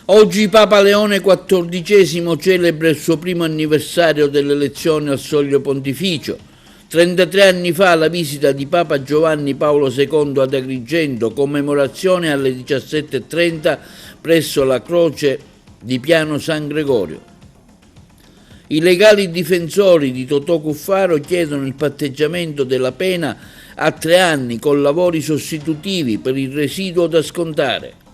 Oggi Papa Leone XIV celebra il suo primo anniversario dell'elezione al soglio pontificio. 33 anni fa la visita di Papa Giovanni Paolo II ad Agrigento, commemorazione alle 17:30 presso la croce di Piano San Gregorio. I legali difensori di Totò Cuffaro chiedono il patteggiamento della pena a 3 anni con lavori sostitutivi per il residuo da scontare.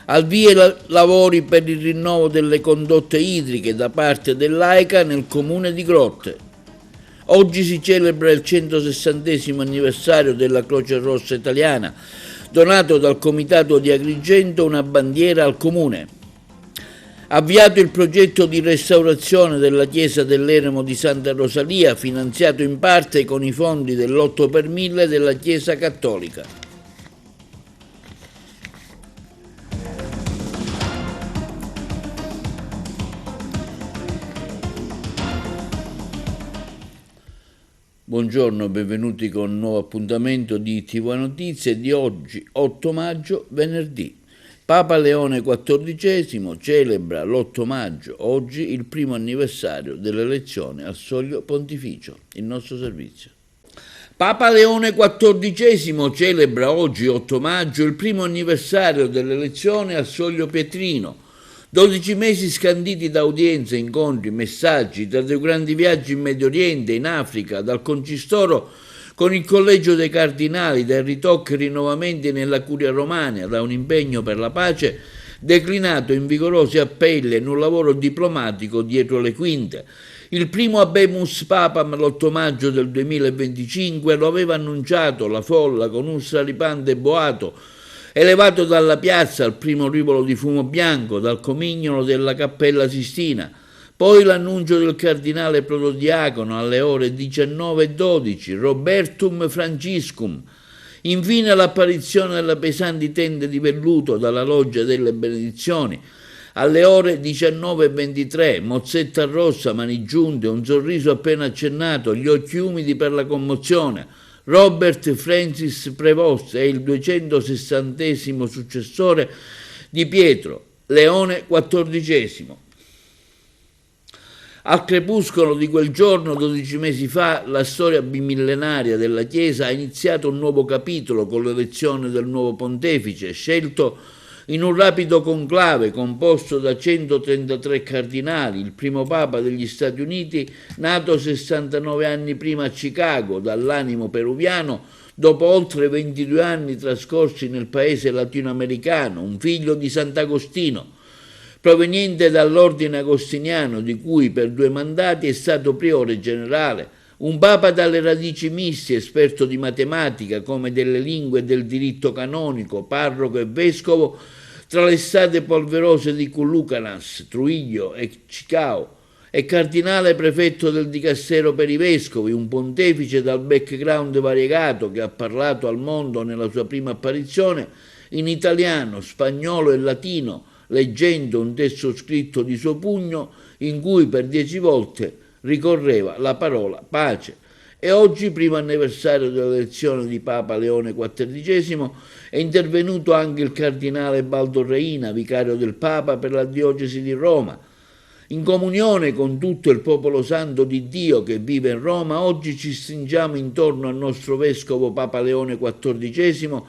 Al via lavori per il rinnovo delle condotte idriche da parte dell'AICA nel comune di Grotte. Oggi si celebra il 160° anniversario della Croce Rossa Italiana, donato dal Comitato di Agrigento una bandiera al comune. Avviato il progetto di restaurazione della chiesa dell'Eremo di Santa Rosalia, finanziato in parte con i fondi dell'8 per 1000 della Chiesa Cattolica. Buongiorno, benvenuti con un nuovo appuntamento di TV Notizie di oggi, 8 maggio, venerdì. Papa Leone XIV celebra l'8 maggio, oggi, il primo anniversario dell'elezione al soglio pontificio, il nostro servizio. Papa Leone XIV celebra oggi, 8 maggio, il primo anniversario dell'elezione al soglio pietrino. 12 mesi scanditi da udienze, incontri, messaggi, da due grandi viaggi in Medio Oriente, in Africa, dal concistoro con il Collegio dei Cardinali, dai ritocchi e rinnovamenti nella Curia Romana, da un impegno per la pace declinato in vigorosi appelli e in un lavoro diplomatico dietro le quinte. Il primo Habemus Papam l'8 maggio del 2025 lo aveva annunciato la folla con un straripante boato, elevato dalla piazza al primo rivolo di fumo bianco, dal comignolo della Cappella Sistina. Poi l'annuncio del cardinale protodiacono alle ore 19:12, Robertum Franciscum. Infine l'apparizione delle pesanti tende di velluto dalla loggia delle benedizioni. Alle ore 19:23, mozzetta rossa, mani giunte, un sorriso appena accennato, gli occhi umidi per la commozione. Robert Francis Prevost è il 260° successore di Pietro Leone XIV. Al crepuscolo di quel giorno, 12 mesi fa, la storia bimillenaria della Chiesa ha iniziato un nuovo capitolo con l'elezione del nuovo pontefice, scelto in un rapido conclave composto da 133 cardinali, il primo Papa degli Stati Uniti, nato 69 anni prima a Chicago dall'animo peruviano, dopo oltre 22 anni trascorsi nel paese latinoamericano, un figlio di Sant'Agostino, proveniente dall'ordine agostiniano di cui per 2 mandati è stato priore generale, un papa dalle radici miste, esperto di matematica come delle lingue e del diritto canonico, parroco e vescovo tra le strade polverose di Culucanas, Trujillo e Chicao, e cardinale prefetto del dicastero per i vescovi, un pontefice dal background variegato che ha parlato al mondo nella sua prima apparizione in italiano, spagnolo e latino, leggendo un testo scritto di suo pugno in cui per 10 volte ricorreva la parola pace. E oggi, primo anniversario dell'elezione di Papa Leone XIV, è intervenuto anche il cardinale Baldo Reina, vicario del Papa per la diocesi di Roma. In comunione con tutto il popolo santo di Dio che vive in Roma, oggi ci stringiamo intorno al nostro vescovo Papa Leone XIV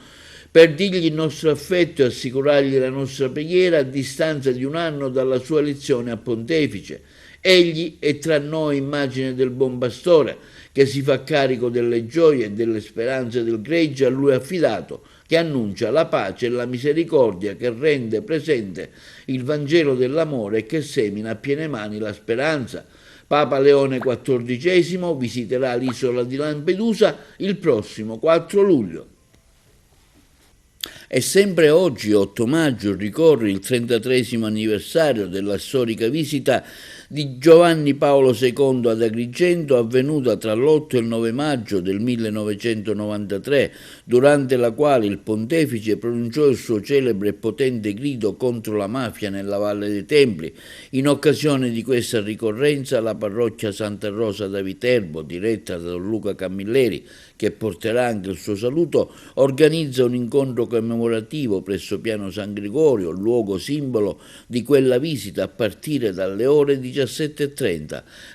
per dirgli il nostro affetto e assicurargli la nostra preghiera a distanza di 1 anno dalla sua elezione a pontefice. Egli è tra noi immagine del buon pastore, che si fa carico delle gioie e delle speranze del gregge a lui affidato, che annuncia la pace e la misericordia, che rende presente il Vangelo dell'amore e che semina a piene mani la speranza. Papa Leone XIV visiterà l'isola di Lampedusa il prossimo 4 luglio. E sempre oggi, 8 maggio, ricorre il 33° anniversario della storica visita di Giovanni Paolo II ad Agrigento, avvenuta tra l'8 e il 9 maggio del 1993, durante la quale il pontefice pronunciò il suo celebre e potente grido contro la mafia nella Valle dei Templi. In occasione di questa ricorrenza, la parrocchia Santa Rosa da Viterbo, diretta da Don Luca Camilleri, che porterà anche il suo saluto, organizza un incontro commemorativo presso Piano San Gregorio, luogo simbolo di quella visita, a partire dalle ore 17:30.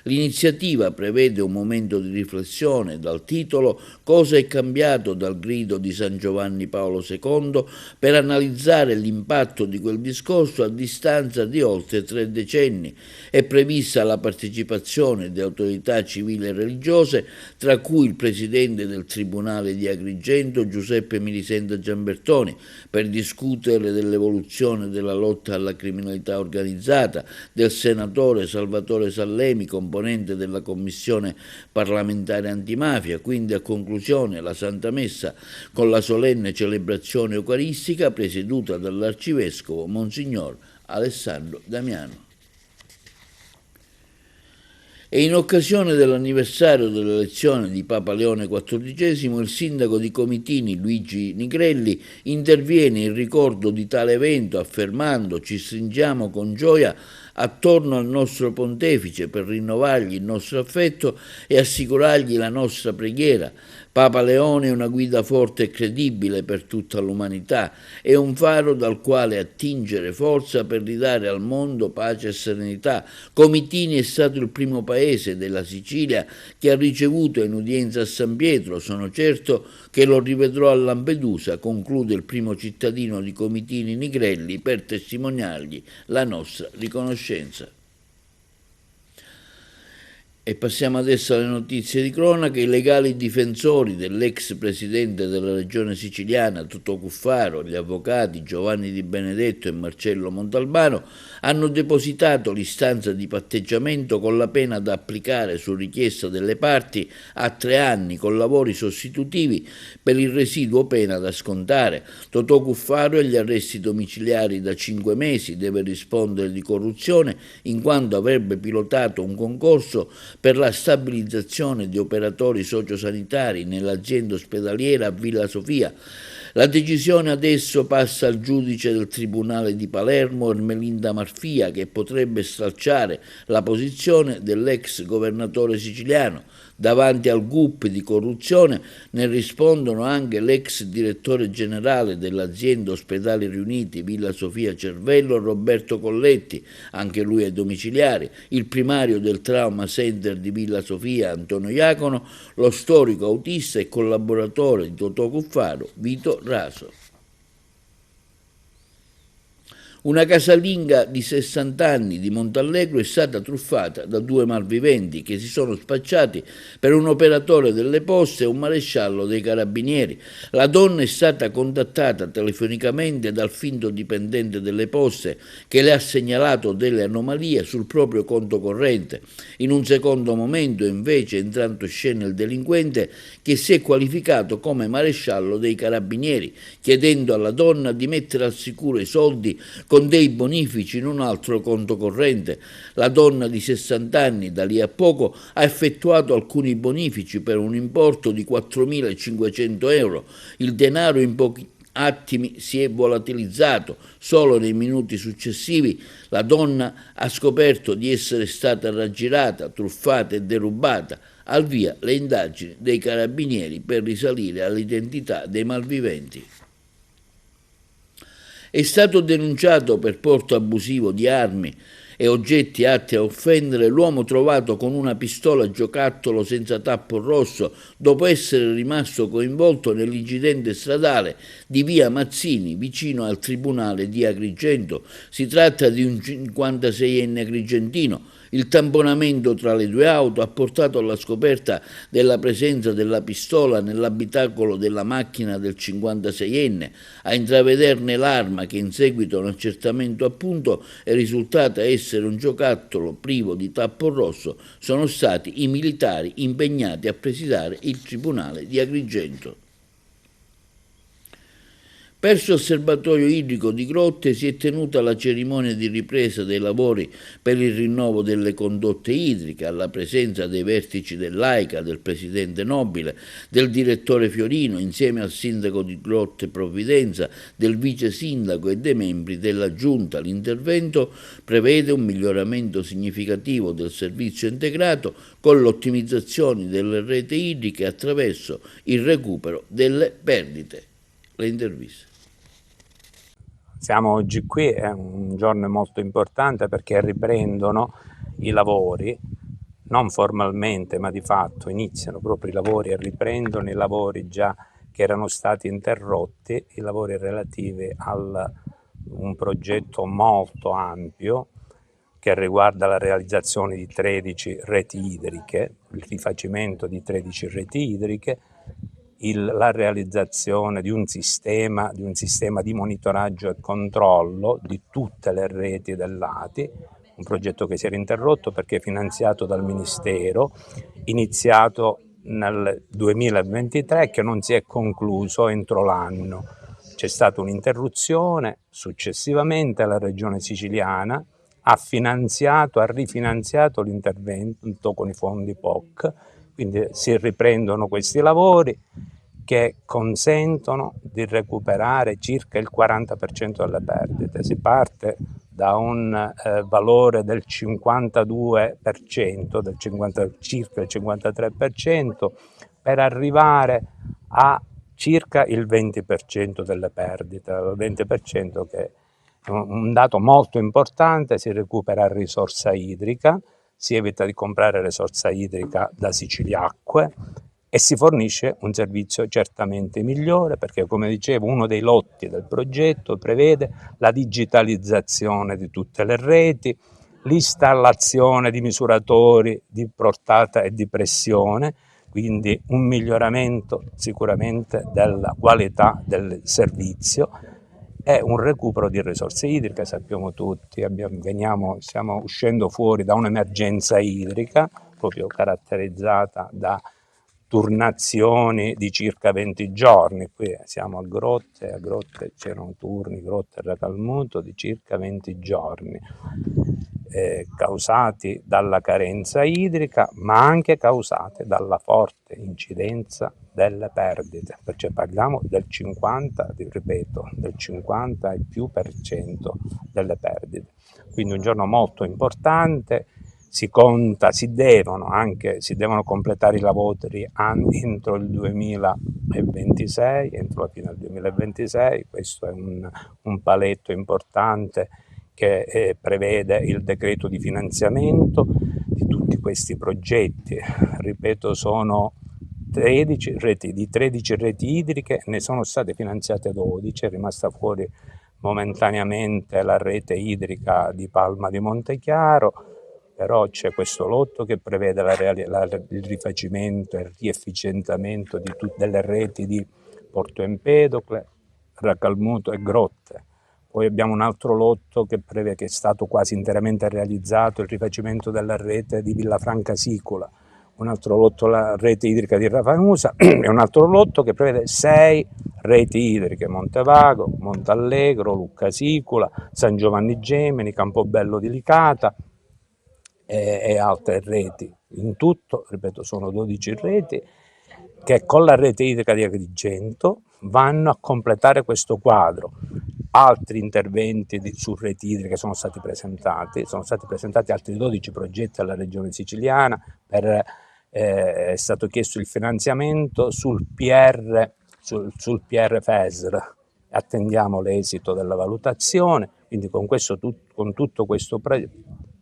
L'iniziativa prevede un momento di riflessione dal titolo «Cosa è cambiato dal grido di San Giovanni Paolo II?», per analizzare l'impatto di quel discorso a distanza di oltre 3 decenni. È prevista la partecipazione di autorità civili e religiose, tra cui il presidente del Tribunale di Agrigento, Giuseppe Milisenda Giambertoni, per discutere dell'evoluzione della lotta alla criminalità organizzata, del senatore Salvatore Sallemi, componente della Commissione parlamentare antimafia. Quindi, a conclusione, la Santa Messa con la solenne celebrazione eucaristica presieduta dall'arcivescovo Monsignor Alessandro Damiano. E in occasione dell'anniversario dell'elezione di Papa Leone XIV, il sindaco di Comitini, Luigi Nigrelli, interviene in ricordo di tale evento affermando: «Ci stringiamo con gioia attorno al nostro pontefice per rinnovargli il nostro affetto e assicurargli la nostra preghiera. Papa Leone è una guida forte e credibile per tutta l'umanità, è un faro dal quale attingere forza per ridare al mondo pace e serenità. Comitini è stato il primo paese della Sicilia che ha ricevuto in udienza a San Pietro, sono certo che lo rivedrò a Lampedusa», conclude il primo cittadino di Comitini Nigrelli per testimoniargli la nostra riconoscenza. E passiamo adesso alle notizie di cronaca. I legali difensori dell'ex presidente della regione siciliana Totò Cuffaro, gli avvocati Giovanni Di Benedetto e Marcello Montalbano, hanno depositato l'istanza di patteggiamento con la pena da applicare su richiesta delle parti a 3 anni con lavori sostitutivi per il residuo pena da scontare. Totò Cuffaro agli arresti domiciliari da 5 mesi deve rispondere di corruzione in quanto avrebbe pilotato un concorso per la stabilizzazione di operatori sociosanitari nell'azienda ospedaliera a Villa Sofia. La decisione adesso passa al giudice del Tribunale di Palermo, Ermelinda Marfia, che potrebbe stralciare la posizione dell'ex governatore siciliano. Davanti al GUP di corruzione ne rispondono anche l'ex direttore generale dell'azienda Ospedali Riuniti Villa Sofia Cervello, Roberto Colletti, anche lui ai domiciliari, il primario del Trauma Center di Villa Sofia Antonio Iacono, lo storico autista e collaboratore di Totò Cuffaro Vito Raso. Una casalinga di 60 anni di Montallegro è stata truffata da 2 malviventi che si sono spacciati per un operatore delle poste e un maresciallo dei carabinieri. La donna è stata contattata telefonicamente dal finto dipendente delle poste che le ha segnalato delle anomalie sul proprio conto corrente. In un secondo momento, invece, è entrato in scena il delinquente che si è qualificato come maresciallo dei carabinieri, chiedendo alla donna di mettere al sicuro i soldi con dei bonifici in un altro conto corrente. La donna di 60 anni da lì a poco ha effettuato alcuni bonifici per un importo di 4.500 euro. Il denaro in pochi attimi si è volatilizzato. Solo nei minuti successivi la donna ha scoperto di essere stata raggirata, truffata e derubata. Al via le indagini dei carabinieri per risalire all'identità dei malviventi. È stato denunciato per porto abusivo di armi e oggetti atti a offendere l'uomo trovato con una pistola giocattolo senza tappo rosso dopo essere rimasto coinvolto nell'incidente stradale di via Mazzini vicino al Tribunale di Agrigento. Si tratta di un 56enne agrigentino. Il tamponamento tra le 2 auto ha portato alla scoperta della presenza della pistola nell'abitacolo della macchina del 56enne. A intravederne l'arma, che in seguito a un accertamento appunto è risultata essere un giocattolo privo di tappo rosso, sono stati i militari impegnati a presidiare il Tribunale di Agrigento. Presso l'Osservatorio idrico di Grotte si è tenuta la cerimonia di ripresa dei lavori per il rinnovo delle condotte idriche, alla presenza dei vertici dell'AICA, del presidente Nobile, del direttore Fiorino, insieme al sindaco di Grotte Provvidenza, del vice sindaco e dei membri della giunta. L'intervento prevede un miglioramento significativo del servizio integrato con l'ottimizzazione delle reti idriche attraverso il recupero delle perdite. Le interviste. Siamo oggi qui, è un giorno molto importante perché riprendono i lavori, non formalmente ma di fatto iniziano proprio i lavori e riprendono i lavori già che erano stati interrotti, i lavori relativi a un progetto molto ampio che riguarda la realizzazione di 13 reti idriche, il rifacimento di 13 reti idriche, la realizzazione di un sistema di monitoraggio e controllo di tutte le reti del Lati, un progetto che si era interrotto perché finanziato dal Ministero, iniziato nel 2023 e che non si è concluso entro l'anno. C'è stata un'interruzione, successivamente la Regione Siciliana ha rifinanziato l'intervento con i fondi POC, quindi si riprendono questi lavori che consentono di recuperare circa il 40% delle perdite. Si parte da un valore del 52%, circa il 53%, per arrivare a circa il 20% delle perdite, il 20% che è un dato molto importante. Si recupera risorsa idrica, si evita di comprare risorsa idrica da Siciliacque e si fornisce un servizio certamente migliore perché, come dicevo, uno dei lotti del progetto prevede la digitalizzazione di tutte le reti, l'installazione di misuratori di portata e di pressione, quindi un miglioramento sicuramente della qualità del servizio e un recupero di risorse idriche. Sappiamo tutti, stiamo uscendo fuori da un'emergenza idrica proprio caratterizzata da turnazioni di circa 20 giorni. Qui siamo a Grotte c'erano turni, Grotte e Racalmuto di circa 20 giorni, causati dalla carenza idrica, ma anche causate dalla forte incidenza delle perdite, perché parliamo del 50, ripeto, del 50 e più per cento delle perdite. Quindi un giorno molto importante. Si devono completare i lavori entro il 2026, entro la fine del 2026. Questo è un paletto importante che prevede il decreto di finanziamento di tutti questi progetti. Ripeto, sono 13 reti idriche, ne sono state finanziate 12, è rimasta fuori momentaneamente la rete idrica di Palma di Montechiaro, però c'è questo lotto che prevede il rifacimento e il riefficientamento delle reti di Porto Empedocle, Racalmuto e Grotte. Poi abbiamo un altro lotto che è stato quasi interamente realizzato, il rifacimento della rete di Villafranca Sicula, un altro lotto la rete idrica di Rafanusa e un altro lotto che prevede 6 reti idriche: Montevago, Montallegro, Lucca Sicula, San Giovanni Gemini, Campobello di Licata e altre reti. In tutto, ripeto, sono 12 reti che con la rete idrica di Agrigento vanno a completare questo quadro. Altri interventi su reti idriche sono stati presentati altri 12 progetti alla Regione Siciliana, è stato chiesto il finanziamento sul PR FESR, attendiamo l'esito della valutazione, quindi con tutto questo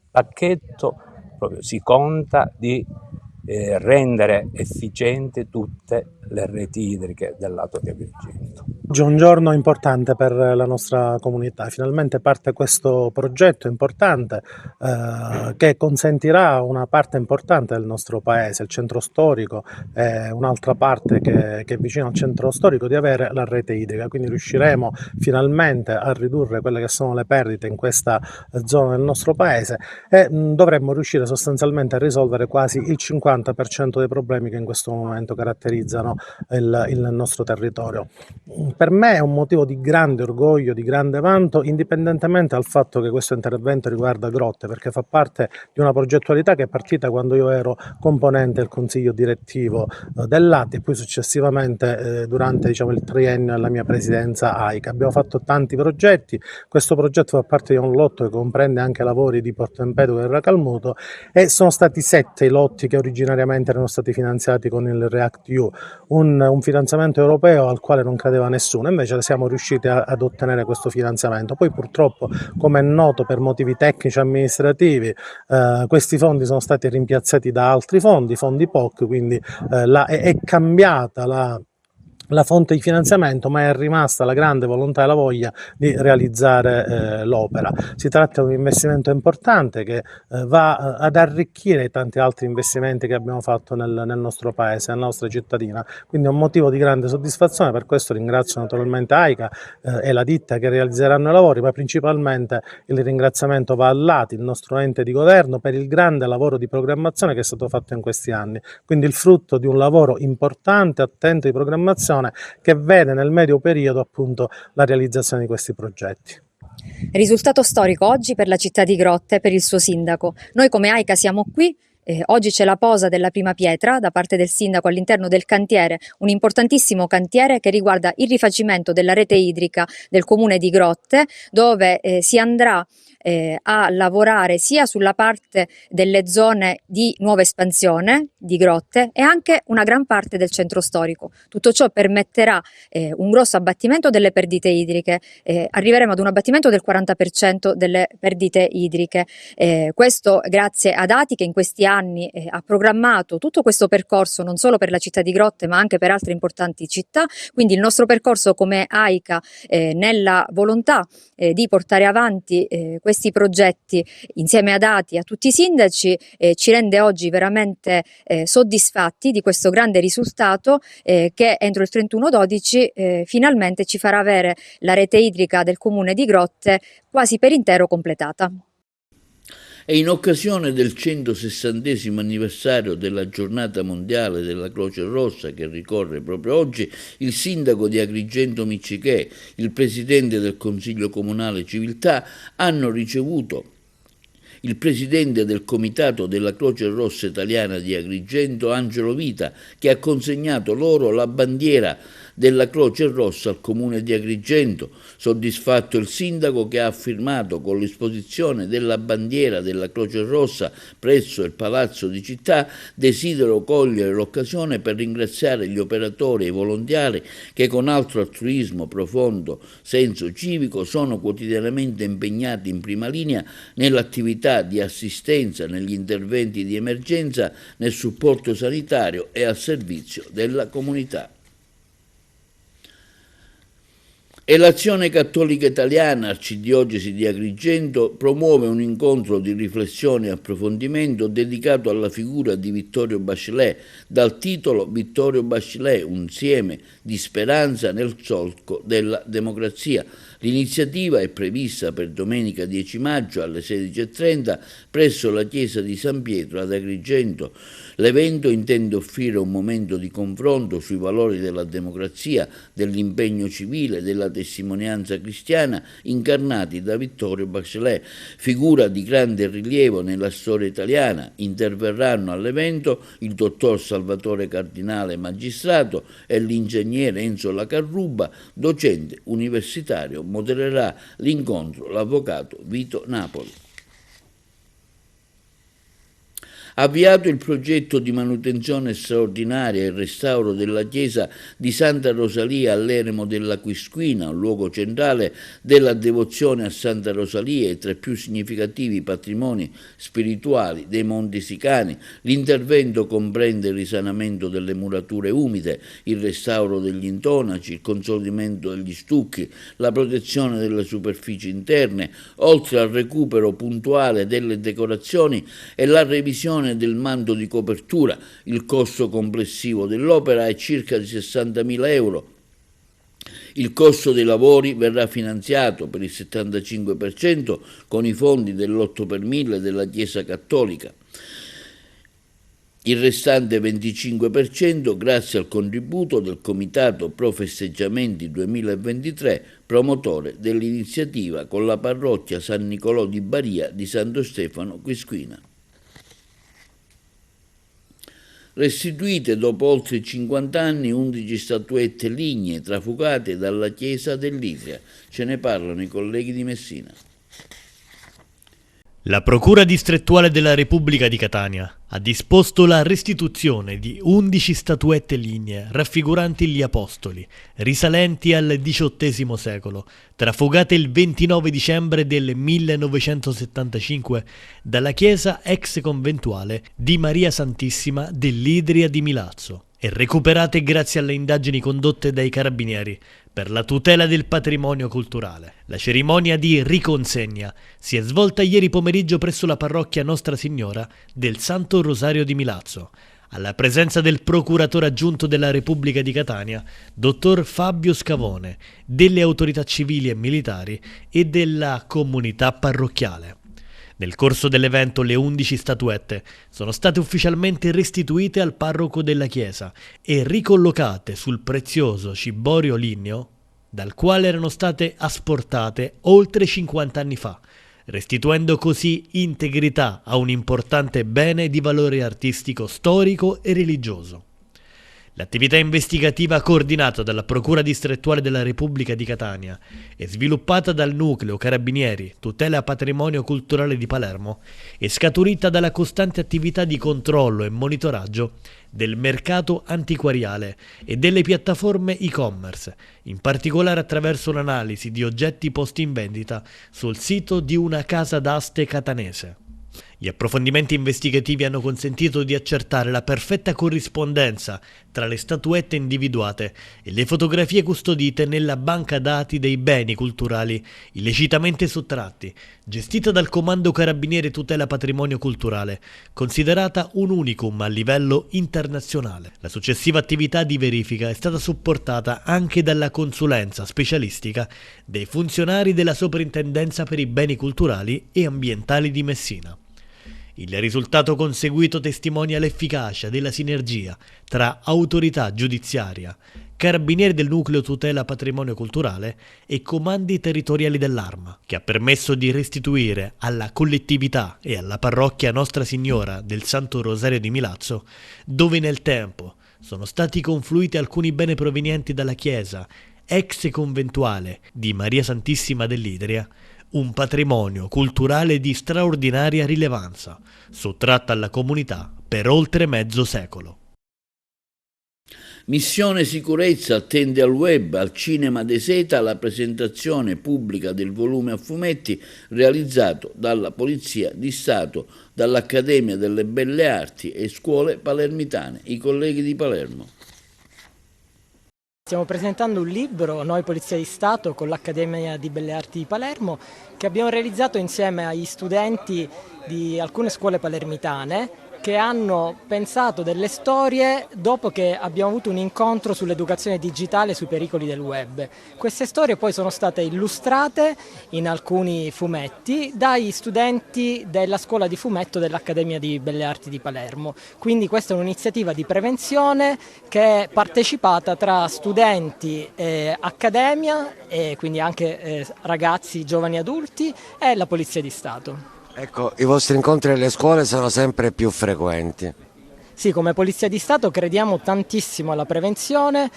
pacchetto proprio si conta di rendere efficienti tutte le reti idriche del lato di Agrigento. Oggi è un giorno importante per la nostra comunità, finalmente parte questo progetto importante che consentirà a una parte importante del nostro paese, il centro storico e un'altra parte che è vicino al centro storico, di avere la rete idrica, quindi riusciremo finalmente a ridurre quelle che sono le perdite in questa zona del nostro paese e dovremmo riuscire sostanzialmente a risolvere quasi il 50% dei problemi che in questo momento caratterizzano il nostro territorio. Per me è un motivo di grande orgoglio, di grande vanto, indipendentemente dal fatto che questo intervento riguarda Grotte, perché fa parte di una progettualità che è partita quando io ero componente del consiglio direttivo dell'ATI e poi successivamente durante il triennio della mia presidenza AICA. Abbiamo fatto tanti progetti, questo progetto fa parte di un lotto che comprende anche lavori di Porto Empedocle e Racalmuto e sono stati 7 i lotti che originariamente erano stati finanziati con il REACT-EU, un finanziamento europeo al quale non credeva nessuno, invece siamo riusciti ad ottenere questo finanziamento. Poi purtroppo, come è noto, per motivi tecnici amministrativi questi fondi sono stati rimpiazzati da altri fondi POC, quindi è cambiata la fonte di finanziamento, ma è rimasta la grande volontà e la voglia di realizzare l'opera. Si tratta di un investimento importante che va ad arricchire i tanti altri investimenti che abbiamo fatto nel nostro paese, nella nostra cittadina, quindi è un motivo di grande soddisfazione. Per questo ringrazio naturalmente AICA e la ditta che realizzeranno i lavori, ma principalmente il ringraziamento va all'ATI, il nostro ente di governo, per il grande lavoro di programmazione che è stato fatto in questi anni, quindi il frutto di un lavoro importante, attento di programmazione, che vede nel medio periodo appunto la realizzazione di questi progetti. Risultato storico oggi per la città di Grotte e per il suo sindaco. Noi come AICA siamo qui. Oggi c'è la posa della prima pietra da parte del sindaco all'interno del cantiere, un importantissimo cantiere che riguarda il rifacimento della rete idrica del comune di Grotte, dove si andrà a lavorare sia sulla parte delle zone di nuova espansione di Grotte e anche una gran parte del centro storico. Tutto ciò permetterà un grosso abbattimento delle perdite idriche, arriveremo ad un abbattimento del 40% delle perdite idriche, questo grazie ad ATI che in questi anni ha programmato tutto questo percorso non solo per la città di Grotte ma anche per altre importanti città, quindi il nostro percorso come AICA nella volontà di portare avanti questi progetti insieme ad ATI e a tutti i sindaci ci rende oggi veramente soddisfatti di questo grande risultato che entro il 31/12 finalmente ci farà avere la rete idrica del comune di Grotte quasi per intero completata. E in occasione del 160° anniversario della giornata mondiale della Croce Rossa, che ricorre proprio oggi, il sindaco di Agrigento Miccichè, il presidente del Consiglio Comunale Civiltà hanno ricevuto il presidente del Comitato della Croce Rossa Italiana di Agrigento, Angelo Vita, che ha consegnato loro la bandiera della Croce Rossa al Comune di Agrigento. Soddisfatto il sindaco, che ha firmato con l'esposizione della bandiera della Croce Rossa presso il Palazzo di Città, desidero cogliere l'occasione per ringraziare gli operatori e i volontari che con alto altruismo, profondo senso civico sono quotidianamente impegnati in prima linea nell'attività di assistenza, negli interventi di emergenza, nel supporto sanitario e al servizio della comunità. E l'Azione Cattolica Italiana, Arcidiocesi di Agrigento, promuove un incontro di riflessione e approfondimento dedicato alla figura di Vittorio Bachelet, dal titolo Vittorio Bachelet, un seme di speranza nel solco della democrazia. L'iniziativa è prevista per domenica 10 maggio alle 16:30 presso la chiesa di San Pietro ad Agrigento. L'evento intende offrire un momento di confronto sui valori della democrazia, dell'impegno civile, della testimonianza cristiana incarnati da Vittorio Bachelet, figura di grande rilievo nella storia italiana. Interverranno all'evento il dottor Salvatore Cardinale magistrato e l'ingegnere Enzo Lacarruba, docente universitario. Modererà l'incontro l'avvocato Vito Napoli. Avviato il progetto di manutenzione straordinaria e restauro della chiesa di Santa Rosalia all'eremo della Quisquina, un luogo centrale della devozione a Santa Rosalia e tra i più significativi patrimoni spirituali dei Monti Sicani. L'intervento comprende il risanamento delle murature umide, il restauro degli intonaci, il consolidamento degli stucchi, la protezione delle superfici interne, oltre al recupero puntuale delle decorazioni e la revisione del manto di copertura. Il costo complessivo dell'opera è circa di 60.000 euro. Il costo dei lavori verrà finanziato per il 75% con i fondi dell'8 per 1000 della Chiesa Cattolica. il restante 25% grazie al contributo del Comitato Pro Festeggiamenti 2023, promotore dell'iniziativa con la parrocchia San Nicolò di Baria di Santo Stefano Quisquina. Restituite dopo oltre 50 anni 11 statuette lignee trafugate dalla chiesa dell'Idria. Ce ne parlano i colleghi di Messina. La Procura distrettuale della Repubblica di Catania ha disposto la restituzione di 11 statuette lignee raffiguranti gli Apostoli, risalenti al XVIII secolo, trafugate il 29 dicembre del 1975 dalla chiesa ex conventuale di Maria Santissima dell'Idria di Milazzo e recuperate grazie alle indagini condotte dai carabinieri per la tutela del patrimonio culturale. La cerimonia di riconsegna si è svolta ieri pomeriggio presso la parrocchia Nostra Signora del Santo Rosario di Milazzo, alla presenza del procuratore aggiunto della Repubblica di Catania, dottor Fabio Scavone, delle autorità civili e militari e della comunità parrocchiale. Nel corso dell'evento le 11 statuette sono state ufficialmente restituite al parroco della chiesa e ricollocate sul prezioso ciborio ligneo dal quale erano state asportate oltre 50 anni fa, restituendo così integrità a un importante bene di valore artistico, storico e religioso. L'attività investigativa coordinata dalla Procura distrettuale della Repubblica di Catania e sviluppata dal Nucleo Carabinieri Tutela Patrimonio Culturale di Palermo è scaturita dalla costante attività di controllo e monitoraggio del mercato antiquariale e delle piattaforme e-commerce, in particolare attraverso l'analisi di oggetti posti in vendita sul sito di una casa d'aste catanese. Gli approfondimenti investigativi hanno consentito di accertare la perfetta corrispondenza tra le statuette individuate e le fotografie custodite nella banca dati dei beni culturali illecitamente sottratti, gestita dal Comando Carabinieri Tutela Patrimonio Culturale, considerata un unicum a livello internazionale. La successiva attività di verifica è stata supportata anche dalla consulenza specialistica dei funzionari della Soprintendenza per i beni culturali e ambientali di Messina. Il risultato conseguito testimonia l'efficacia della sinergia tra autorità giudiziaria, carabinieri del Nucleo Tutela Patrimonio Culturale e comandi territoriali dell'Arma, che ha permesso di restituire alla collettività e alla parrocchia Nostra Signora del Santo Rosario di Milazzo, dove nel tempo sono stati confluiti alcuni beni provenienti dalla chiesa ex conventuale di Maria Santissima dell'Idria, un patrimonio culturale di straordinaria rilevanza, sottratta alla comunità per oltre mezzo secolo. Missione Sicurezza attende al web, al Cinema de Seta, la presentazione pubblica del volume a fumetti realizzato dalla Polizia di Stato, dall'Accademia delle Belle Arti e Scuole Palermitane, i colleghi di Palermo. Stiamo presentando un libro, noi Polizia di Stato, con l'Accademia di Belle Arti di Palermo, che abbiamo realizzato insieme agli studenti di alcune scuole palermitane che hanno pensato delle storie dopo che abbiamo avuto un incontro sull'educazione digitale e sui pericoli del web. Queste storie poi sono state illustrate in alcuni fumetti dagli studenti della scuola di fumetto dell'Accademia di Belle Arti di Palermo. Quindi questa è un'iniziativa di prevenzione che è partecipata tra studenti, accademia, e quindi anche ragazzi, giovani adulti e la Polizia di Stato. Ecco, i vostri incontri alle scuole sono sempre più frequenti. Sì, come Polizia di Stato crediamo tantissimo alla prevenzione,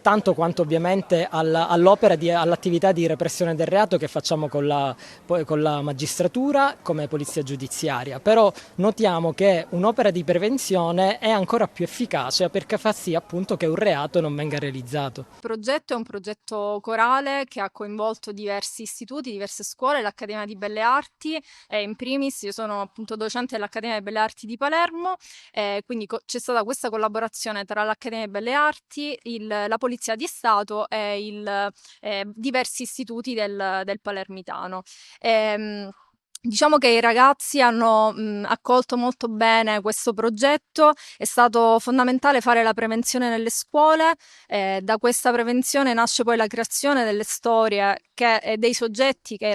tanto quanto ovviamente all'attività di repressione del reato che facciamo con la magistratura come Polizia giudiziaria. Però notiamo che un'opera di prevenzione è ancora più efficace perché fa sì appunto che un reato non venga realizzato. Il progetto è un progetto corale che ha coinvolto diversi istituti, diverse scuole, l'Accademia di Belle Arti e in primis io sono appunto docente dell'Accademia di Belle Arti di Palermo. Quindi c'è stata questa collaborazione tra l'Accademia di Belle Arti, la Polizia di Stato e diversi istituti del Palermitano. Diciamo che i ragazzi hanno accolto molto bene questo progetto, è stato fondamentale fare la prevenzione nelle scuole, da questa prevenzione nasce poi la creazione delle storie dei soggetti che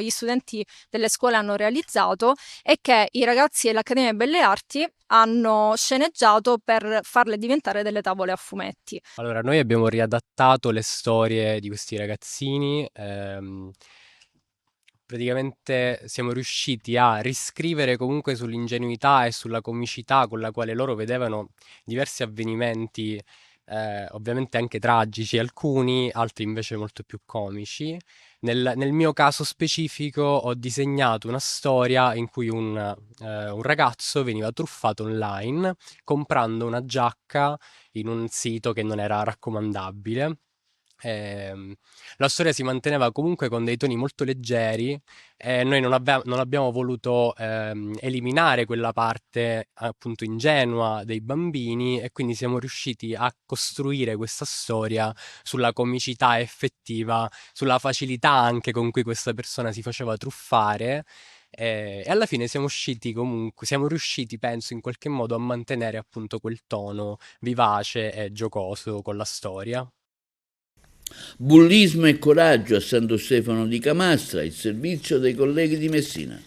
gli studenti delle scuole hanno realizzato e che i ragazzi dell'Accademia di Belle Arti hanno sceneggiato per farle diventare delle tavole a fumetti. Allora, noi abbiamo riadattato le storie di questi ragazzini. Praticamente siamo riusciti a riscrivere comunque sull'ingenuità e sulla comicità con la quale loro vedevano diversi avvenimenti, ovviamente anche tragici alcuni, altri invece molto più comici. Nel mio caso specifico ho disegnato una storia in cui un ragazzo veniva truffato online comprando una giacca in un sito che non era raccomandabile. La storia si manteneva comunque con dei toni molto leggeri e noi non abbiamo voluto eliminare quella parte appunto ingenua dei bambini e quindi siamo riusciti a costruire questa storia sulla comicità effettiva, sulla facilità anche con cui questa persona si faceva truffare. E alla fine siamo riusciti, penso, in qualche modo a mantenere appunto quel tono vivace e giocoso con la storia. Bullismo e coraggio a Santo Stefano di Camastra, il servizio dei colleghi di Messina.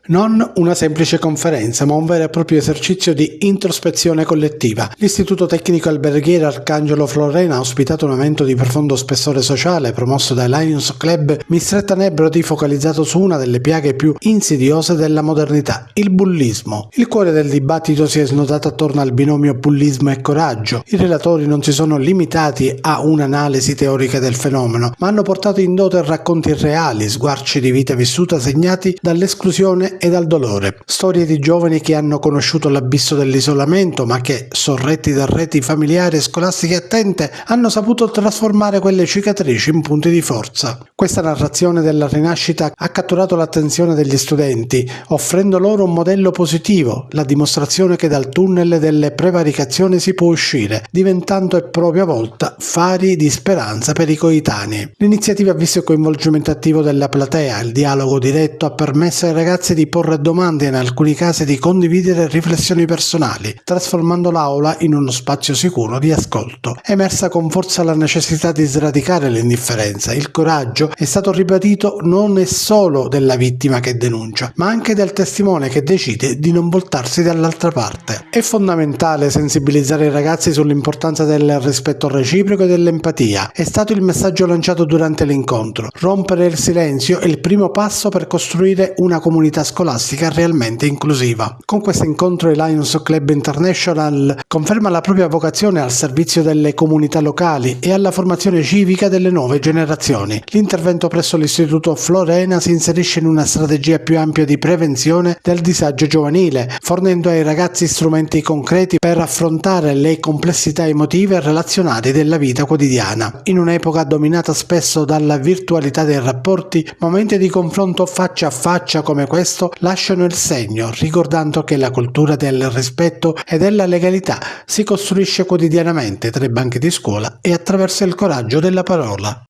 Non una semplice conferenza, ma un vero e proprio esercizio di introspezione collettiva. L'Istituto Tecnico Alberghiere Arcangelo Florena ha ospitato un evento di profondo spessore sociale promosso dai Lions Club Mistretta Nebrodi, focalizzato su una delle piaghe più insidiose della modernità, il bullismo. Il cuore del dibattito si è snodato attorno al binomio bullismo e coraggio. I relatori non si sono limitati a un'analisi teorica del fenomeno, ma hanno portato in dote racconti reali, sguarci di vita vissuta segnati dall'esclusione e dal dolore. Storie di giovani che hanno conosciuto l'abisso dell'isolamento, ma che, sorretti da reti familiari e scolastiche attente, hanno saputo trasformare quelle cicatrici in punti di forza. Questa narrazione della rinascita ha catturato l'attenzione degli studenti, offrendo loro un modello positivo, la dimostrazione che dal tunnel delle prevaricazioni si può uscire, diventando a propria volta fari di speranza per i coetanei. L'iniziativa ha visto il coinvolgimento attivo della platea, il dialogo diretto ha permesso ai ragazzi di porre domande e in alcuni casi di condividere riflessioni personali, trasformando l'aula in uno spazio sicuro di ascolto. È emersa con forza la necessità di sradicare l'indifferenza. Il coraggio è stato ribadito non è solo della vittima che denuncia, ma anche del testimone che decide di non voltarsi dall'altra parte. È fondamentale sensibilizzare i ragazzi sull'importanza del rispetto reciproco e dell'empatia. È stato il messaggio lanciato durante l'incontro. Rompere il silenzio è il primo passo per costruire una comunità scolastica realmente inclusiva. Con questo incontro il Lions Club International conferma la propria vocazione al servizio delle comunità locali e alla formazione civica delle nuove generazioni. L'intervento presso l'Istituto Florena si inserisce in una strategia più ampia di prevenzione del disagio giovanile, fornendo ai ragazzi strumenti concreti per affrontare le complessità emotive e relazionali della vita quotidiana. In un'epoca dominata spesso dalla virtualità dei rapporti, momenti di confronto faccia a faccia come questo lasciano il segno, ricordando che la cultura del rispetto e della legalità si costruisce quotidianamente tra i banchi di scuola e attraverso il coraggio della parola.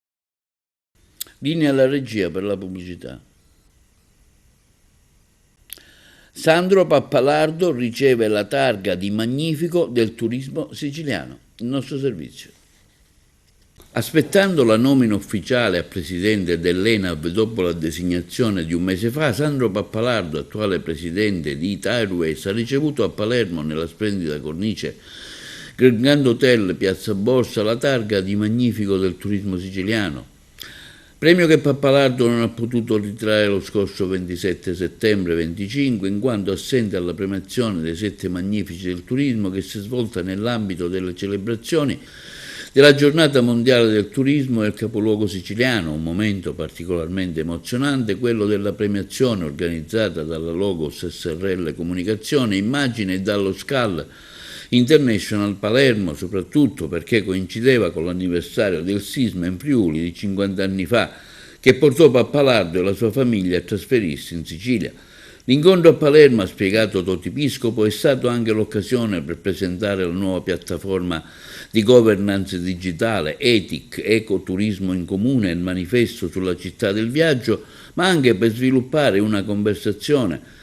Linea alla regia per la pubblicità. Sandro Pappalardo riceve la targa di magnifico del turismo siciliano, il nostro servizio. Aspettando la nomina ufficiale a presidente dell'ENAV dopo la designazione di un mese fa, Sandro Pappalardo, attuale presidente di Ita Airways, ha ricevuto a Palermo, nella splendida cornice Grand Hotel Piazza Borsa, la targa di magnifico del turismo siciliano. Premio che Pappalardo non ha potuto ritrarre lo scorso 27 settembre 25, in quanto assente alla premiazione dei 7 magnifici del turismo che si è svolta nell'ambito delle celebrazioni della giornata mondiale del turismo del capoluogo siciliano, un momento particolarmente emozionante, quello della premiazione organizzata dalla Logos SRL Comunicazione, Immagine e dallo SCAL International Palermo, soprattutto perché coincideva con l'anniversario del sisma in Friuli di 50 anni fa, che portò Pappalardo e la sua famiglia a trasferirsi in Sicilia. L'incontro a Palermo, ha spiegato Toti Piscopo, è stato anche l'occasione per presentare la nuova piattaforma di governance digitale ETIC, Ecoturismo in Comune, il manifesto sulla città del viaggio, ma anche per sviluppare una conversazione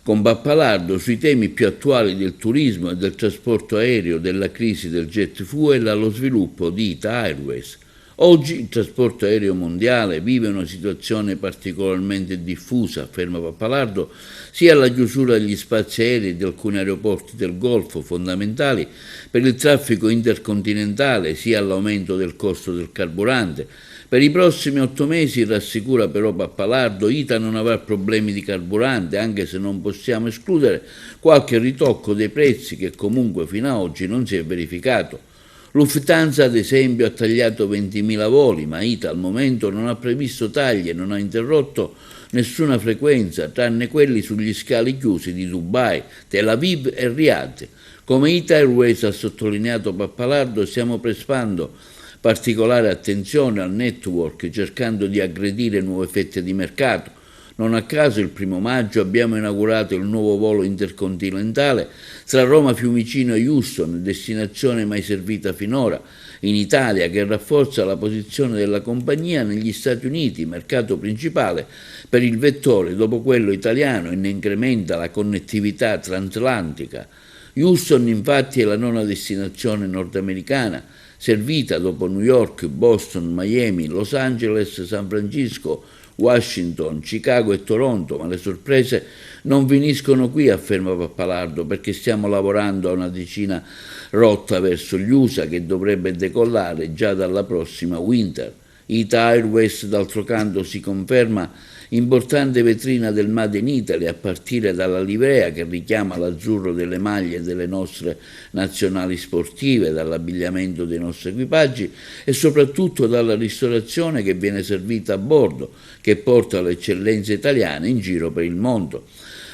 con Pappalardo sui temi più attuali del turismo e del trasporto aereo, della crisi del jet fuel allo sviluppo di Ita Airways. Oggi il trasporto aereo mondiale vive una situazione particolarmente diffusa, afferma Pappalardo, sia alla chiusura degli spazi aerei di alcuni aeroporti del Golfo fondamentali per il traffico intercontinentale, sia all'aumento del costo del carburante. Per i prossimi 8 mesi, rassicura però Pappalardo, Ita non avrà problemi di carburante, anche se non possiamo escludere qualche ritocco dei prezzi che comunque fino ad oggi non si è verificato. Lufthansa, ad esempio, ha tagliato 20.000 voli, ma Ita al momento non ha previsto tagli e non ha interrotto nessuna frequenza, tranne quelli sugli scali chiusi di Dubai, Tel Aviv e Riyadh. Come Ita Airways ha sottolineato Pappalardo, stiamo prestando particolare attenzione al network, cercando di aggredire nuove fette di mercato. Non a caso il 1° maggio abbiamo inaugurato il nuovo volo intercontinentale tra Roma Fiumicino e Houston, destinazione mai servita finora in Italia, che rafforza la posizione della compagnia negli Stati Uniti, mercato principale per il vettore dopo quello italiano, e ne incrementa la connettività transatlantica. Houston infatti è la 9ª destinazione nordamericana, servita dopo New York, Boston, Miami, Los Angeles, San Francisco, Washington, Chicago e Toronto, ma le sorprese non finiscono qui, afferma Pappalardo, perché stiamo lavorando a una decina rotta verso gli USA che dovrebbe decollare già dalla prossima winter. Ita Airways, d'altro canto, si conferma importante vetrina del Made in Italy, a partire dalla livrea che richiama l'azzurro delle maglie delle nostre nazionali sportive, dall'abbigliamento dei nostri equipaggi e soprattutto dalla ristorazione che viene servita a bordo, che porta le eccellenze italiane in giro per il mondo.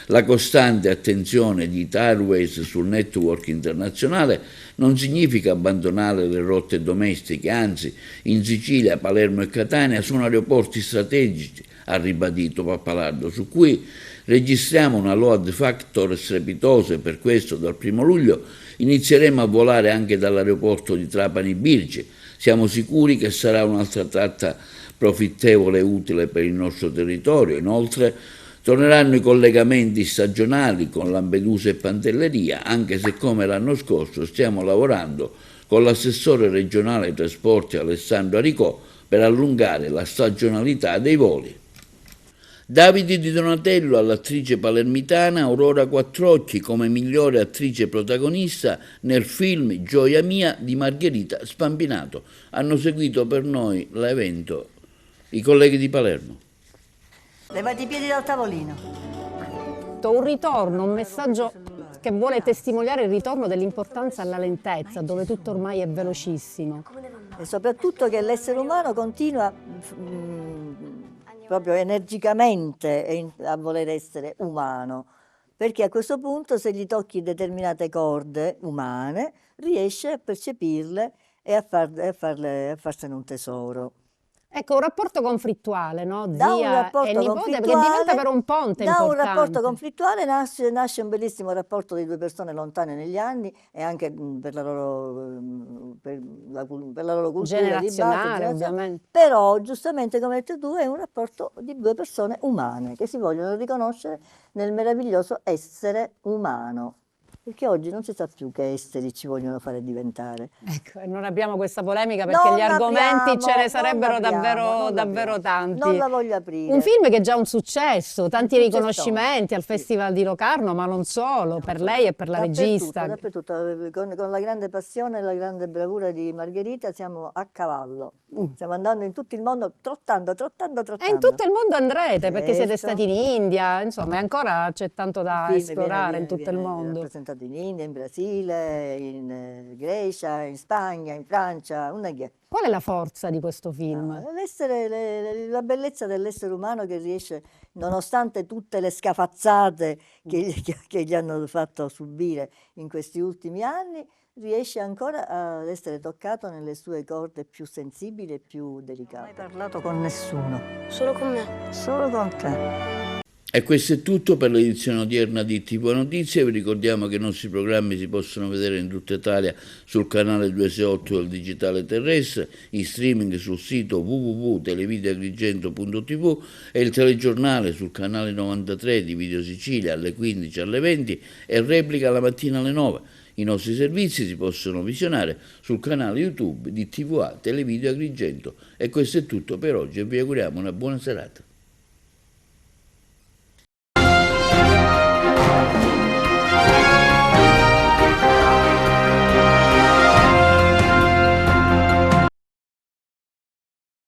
La costante attenzione di Ita Airways sul network internazionale non significa abbandonare le rotte domestiche, anzi, in Sicilia, Palermo e Catania sono aeroporti strategici, ha ribadito Pappalardo, su cui registriamo una load factor strepitosa, e per questo dal 1° luglio inizieremo a volare anche dall'aeroporto di Trapani Birgi. Siamo sicuri che sarà un'altra tratta profittevole e utile per il nostro territorio. Inoltre torneranno i collegamenti stagionali con Lampedusa e Pantelleria, anche se come l'anno scorso stiamo lavorando con l'assessore regionale ai trasporti Alessandro Aricò per allungare la stagionalità dei voli. Davide Di Donatello all'attrice palermitana Aurora Quattrocchi come migliore attrice protagonista nel film Gioia mia di Margherita Spampinato. Hanno seguito per noi l'evento i colleghi di Palermo. Levati i piedi dal tavolino. Un ritorno, un messaggio che vuole testimoniare il ritorno dell'importanza alla lentezza, dove tutto ormai è velocissimo. E soprattutto che l'essere umano continua proprio energicamente a voler essere umano, perché a questo punto se gli tocchi determinate corde umane riesce a percepirle e a farsene un tesoro. Ecco, un rapporto conflittuale, no? Da Zia e nipote, perché diventa però un ponte importante. Da un rapporto conflittuale nasce un bellissimo rapporto di 2 persone lontane negli anni e anche per la loro cultura generazionale, ovviamente. Però, giustamente, come hai detto tu, è un rapporto di 2 persone umane che si vogliono riconoscere nel meraviglioso essere umano. Perché oggi non si sa più che esteri ci vogliono fare diventare. Ecco, e non abbiamo questa polemica perché gli argomenti ce ne sarebbero davvero tanti. Non la voglio aprire. Un film che è già un successo, tanti riconoscimenti al Festival di Locarno, ma non solo, per lei e per la regista. Dappertutto. Con la grande passione e la grande bravura di Margherita siamo a cavallo. Stiamo andando in tutto il mondo, trottando. E in tutto il mondo andrete, perché siete stati in India, insomma, e ancora c'è tanto da esplorare in tutto il mondo. In India, in Brasile, in Grecia, in Spagna, in Francia. Qual è la forza di questo film? La bellezza dell'essere umano che riesce, nonostante tutte le scafazzate che gli hanno fatto subire in questi ultimi anni, riesce ancora ad essere toccato nelle sue corde più sensibili e più delicate. Non ho mai parlato con nessuno. Solo con me? Solo con te. E questo è tutto per l'edizione odierna di TV Notizie. Vi ricordiamo che i nostri programmi si possono vedere in tutta Italia sul canale 268 del digitale terrestre, in streaming sul sito www.televideoagrigento.tv e il telegiornale sul canale 93 di Video Sicilia alle 15 alle 20 e replica la mattina alle 9. I nostri servizi si possono visionare sul canale YouTube di TVA Televideo Agrigento. E questo è tutto per oggi e vi auguriamo una buona serata.